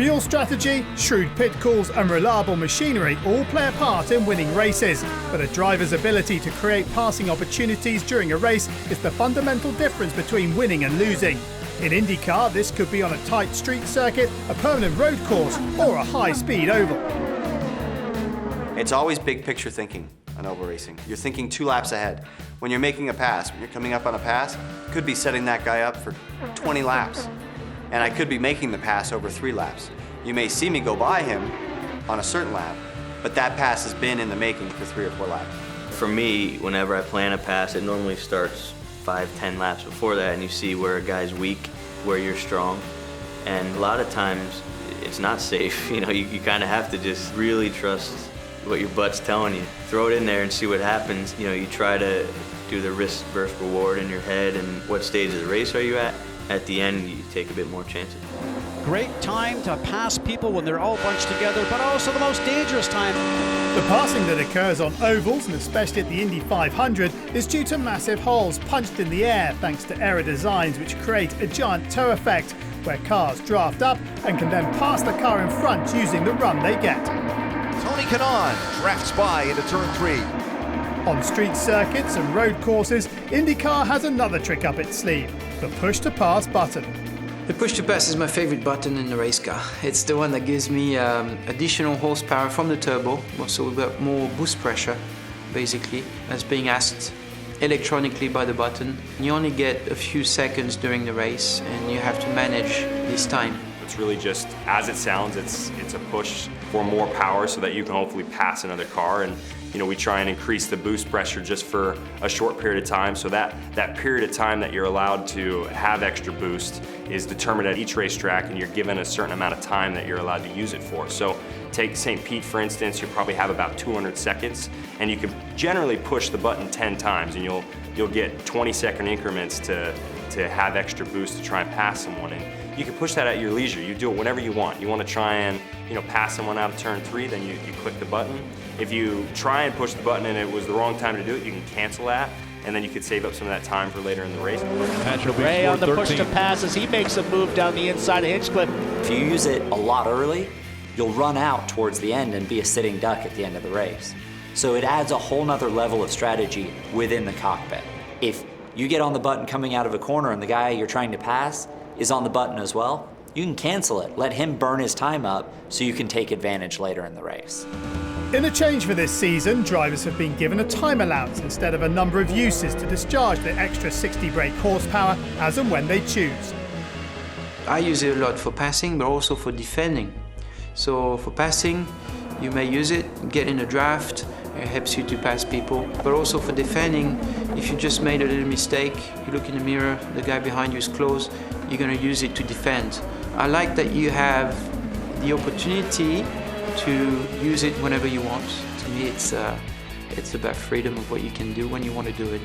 Fuel strategy, shrewd pit calls and reliable machinery all play a part in winning races. But a driver's ability to create passing opportunities during a race is the fundamental difference between winning and losing. In IndyCar, this could be on a tight street circuit, a permanent road course, or a high-speed oval. It's always big picture thinking on oval racing. You're thinking 2 laps ahead. When you're making a pass, when you're coming up on a pass, you could be setting that guy up for 20 laps. And I could be making the pass over 3 laps. You may see me go by him on a certain lap, but that pass has been in the making for 3 or 4 laps. For me, whenever I plan a pass, it normally starts 5-10 laps before that, and you see where a guy's weak, where you're strong. And a lot of times, it's not safe. You know, you kind of have to just really trust what your butt's telling you. Throw it in there and see what happens. You know, you try to do the risk versus reward in your head, and what stage of the race are you at? At the end, you take a bit more chances. Great time to pass people when they're all bunched together, but also the most dangerous time. The passing that occurs on ovals, and especially at the Indy 500, is due to massive holes punched in the air thanks to error designs which create a giant toe effect, where cars draft up and can then pass the car in front using the run they get. Tony Kanaan drafts by into turn 3. On street circuits and road courses, IndyCar has another trick up its sleeve, the push-to-pass button. The push-to-pass is my favorite button in the race car. It's the one that gives me additional horsepower from the turbo, so we've got more boost pressure, basically, that's being asked electronically by the button. You only get a few seconds during the race, and you have to manage this time. It's really just, as it sounds, it's a push for more power so that you can hopefully pass another car. And you know, we try and increase the boost pressure just for a short period of time, so that period of time that you're allowed to have extra boost is determined at each racetrack, and you're given a certain amount of time that you're allowed to use it for. So take St. Pete, for instance, you probably have about 200 seconds, and you can generally push the button 10 times, and you'll get 20-second increments to have extra boost to try and pass someone. And you can push that at your leisure. You do it whenever you want. You want to try and pass someone out of turn 3, then you click the button. If you try and push the button and it was the wrong time to do it, you can cancel that, and then you could save up some of that time for later in the race. Ray on the push to pass as he makes a move down the inside of Hinchcliffe. If you use it a lot early, you'll run out towards the end and be a sitting duck at the end of the race. So it adds a whole nother level of strategy within the cockpit. If you get on the button coming out of a corner and the guy you're trying to pass is on the button as well, you can cancel it, let him burn his time up so you can take advantage later in the race. In a change for this season, drivers have been given a time allowance instead of a number of uses to discharge the extra 60 brake horsepower as and when they choose. I use it a lot for passing, but also for defending. So for passing, you may use it, get in a draft, it helps you to pass people. But also for defending, if you just made a little mistake, you look in the mirror, the guy behind you is close, you're going to use it to defend. I like that you have the opportunity to use it whenever you want. To me, it's about freedom of what you can do when you want to do it.